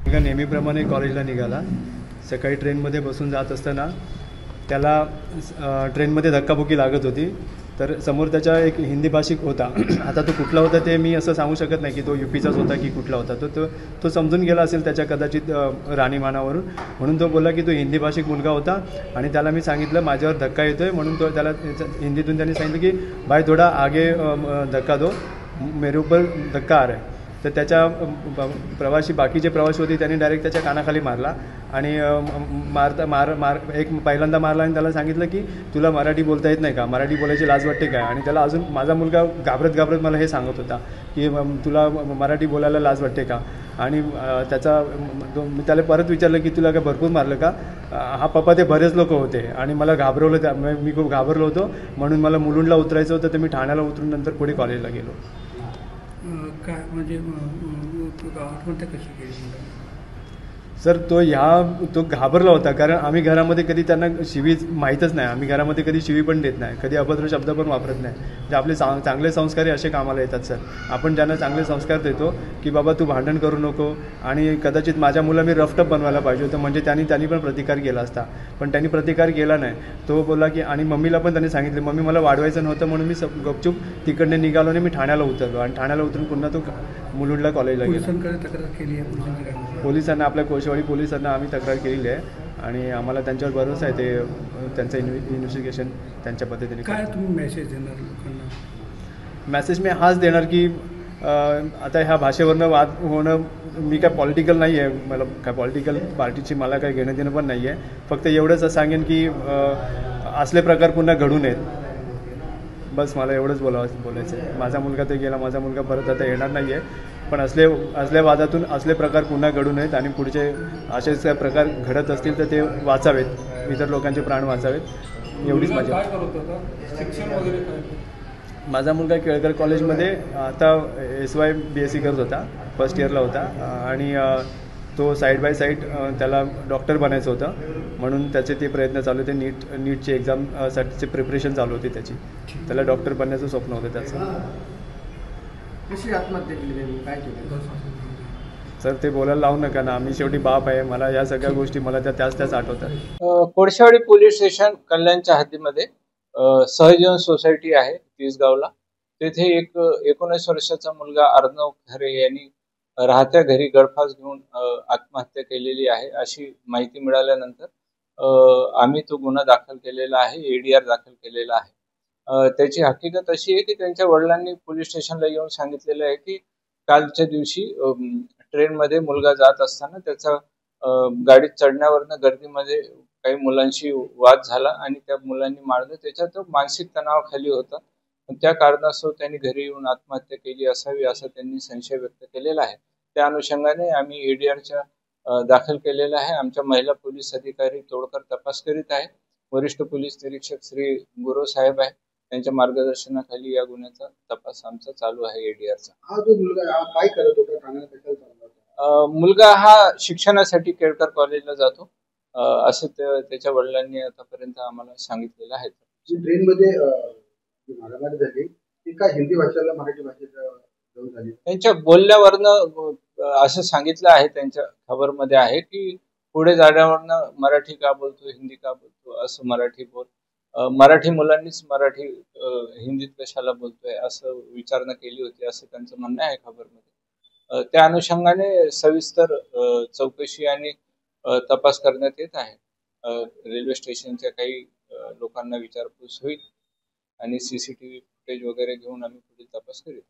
का नेहमीप्रमाणे कॉलेजला निघाला. सकाळी ट्रेनमध्ये बसून जात असताना त्याला ट्रेनमध्ये धक्काबुक्की लागत होती. तर समोर त्याच्या एक हिंदी भाषिक होता. आता तो कुठला होता ते मी असं सांगू शकत नाही की तो यूपीचाच होता की कुठला होता. तो समजून गेला असेल त्याच्या कदाचित राहणीमानावरून, म्हणून तो बोलला की तो हिंदी भाषिक मुलगा होता. आणि त्याला मी सांगितलं माझ्यावर धक्का येतो आहे, म्हणून तो त्याला हिंदीतून त्यांनी सांगितलं की भाई थोडा आगे धक्का दो, मेरे ऊपर धक्का आ रहा है. तर त्याच्या बाकीचे प्रवासी होते त्यांनी डायरेक्ट त्याच्या कानाखाली मारला. आणि पहिल्यांदा मारला आणि त्याला सांगितलं की तुला मराठी बोलता येत नाही का, मराठी बोलायची लाज वाटते काय. आणि त्याला अजून माझा मुलगा घाबरत मला हे सांगत होता की तुला मराठी बोलायला लाज वाटते का. आणि मी त्याला परत विचारलं की तुला काय भरपूर मारलं का. हा पप्पा ते बरेच लोक होते आणि मला घाबरवलं. मी खूप घाबरलो होतो, म्हणून मला मुलुंडला उतरायचं होतं. तर मी ठाण्याला उतरून नंतर पुढे कॉलेजला गेलो. काय म्हणजे आठवण कशी केली? सर तो घाबरला होता, कारण आम्ही घरामध्ये कधी त्यांना शिवी माहीतच नाही. आम्ही घरामध्ये कधी शिवी पण देत नाही, कधी अभद्र शब्द पण वापरत नाही. म्हणजे आपले चांगले संस्कार असे कामाला येतात सर. आपण त्यांना चांगले संस्कार देतो की बाबा तू भांडण करू नको. आणि कदाचित माझ्या मुलं मी रफटप बनवायला पाहिजे होतं, म्हणजे त्यांनी पण प्रतिकार केला असता, पण त्यांनी प्रतिकार केला नाही. तो बोलला की, आणि मम्मीला पण त्यांनी सांगितले मम्मी मला वाढवायचं नव्हतं, म्हणून मी गपचूप तिकडने निघालो आणि मी ठाण्याला उतरलो. आणि ठाण्याला उतरून पुन्हा तो मुलुंडला कॉलेजला गेला. तक्रार केली आहे पोलिसांना, आपल्या कोळशेवाडी पोलिसांना आम्ही तक्रार केलेली आहे आणि आम्हाला त्यांच्यावर भरोसा आहे. ते त्यांचं इन्व्हेस्टिगेशन त्यांच्या पद्धतीने. काय तुम्ही मेसेज देणार लोकांना? मेसेज मी हाच देणार की आता ह्या भाषेवरनं वाद होणं, मी काय पॉलिटिकल नाही आहे, मला काय पॉलिटिकल पार्टीची मला काही घेणं देणं पण नाही आहे. फक्त एवढंच सांगेन की असले प्रकार पुन्हा घडू नयेत. बस मला एवढंच बोलायचं आहे. माझा मुलगा ते गेला, माझा मुलगा परत आता येणार नाही आहे, पण असल्या वादातून असले प्रकार पुन्हा घडू नयेत. आणि पुढचे असेच प्रकार घडत असतील तर ते वाचावेत, इतर लोकांचे प्राण वाचावेत, एवढीच माझी. शिक्षण वगैरे काय? माझा मुलगा केळकर कॉलेजमध्ये आता SY BSc करत होता, फर्स्ट इयरला होता. आणि तो साईड बाय साईड त्याला डॉक्टर बनायचं होतं, म्हणून त्याचे ते प्रयत्न चालू होते. नीटची एक्झामसाठीचे प्रिपरेशन चालू होती त्याची. त्याला डॉक्टर बनण्याचं स्वप्न होतं त्याचं. कशी आत्महत्या केली, काय केलं? सर ते बोलायला लावू नका ना, आम्ही शेवटी बाप आहे. मला या सगळ्या गोष्टी मला त्याच आठवतात. कोळशेवाडी पोलीस स्टेशन कल्याणच्या हद्दीमध्ये सहजीवन सोसायटी आहे तिसगावला. तेथे एक 19 वर्षाचा मुलगा अर्णव खरे यांनी राहत्या घरी गळफास घेऊन आत्महत्या केलेली आहे, अशी माहिती मिळाल्यानंतर आम्ही तो गुन्हा दाखल केलेला आहे, ADR दाखल केलेला आहे. त्याची हकीकत अशी आहे की त्यांच्या वडिलांनी पोलीस स्टेशनला येऊन सांगितलेलं आहे की कालच्या दिवशी ट्रेनमध्ये मुलगा जात असताना त्याचा गाडीत चढण्यावरनं गर्दीमध्ये काही मुलांशी वाद झाला आणि त्या मुलांनी मारलं. त्याच्यात तो मानसिक तणावाखाली होता, त्या कारणास्तव त्यांनी घरी येऊन आत्महत्या केली असावी असा त्यांनी संशय व्यक्त केलेला आहे. त्या अनुषंगाने आम्ही ADR दाखल केलेला आहे. आमच्या महिला पोलीस अधिकारी तोडकर तपास करीत आहे. वरिष्ठ पोलीस निरीक्षक श्री गुरव साहेब आहे, त्यांच्या मार्गदर्शनाखाली या गुन्ह्याचा तपास आमचा चालू आहे ADRचा. हा जो मुलगा काय करत होता, ठाण्याला कशाला चालला होता? मुलगा हा शिक्षणासाठी केळकर कॉलेजला जातो, असं त्याच्या वडिलांनी आतापर्यंत आम्हाला सांगितलेलं आहे. ट्रेनमध्ये मारामारी झाली ती काय हिंदी भाषेला मराठी भाषेत जाऊन झाली? त्यांच्या बोलण्यावरनं असं सांगितलं आहे, त्यांच्या खबरमध्ये आहे की पुढे जाण्यावरनं मराठी का बोलतो, हिंदी का बोलतो, असं मराठी बोल, मराठी मुलांनीच मराठी हिंदीत कशाला बोलतोय असं विचारणा केली होती, असं त्यांचं म्हणणं आहे खबरमध्ये. त्या अनुषंगाने सविस्तर चौकशी आणि तपास करण्यात येत आहे. रेल्वे स्टेशनच्या काही लोकांना विचारपूस होईल आणि CCTV फुटेज वगैरे घेऊन आम्ही पुढील तपास करू.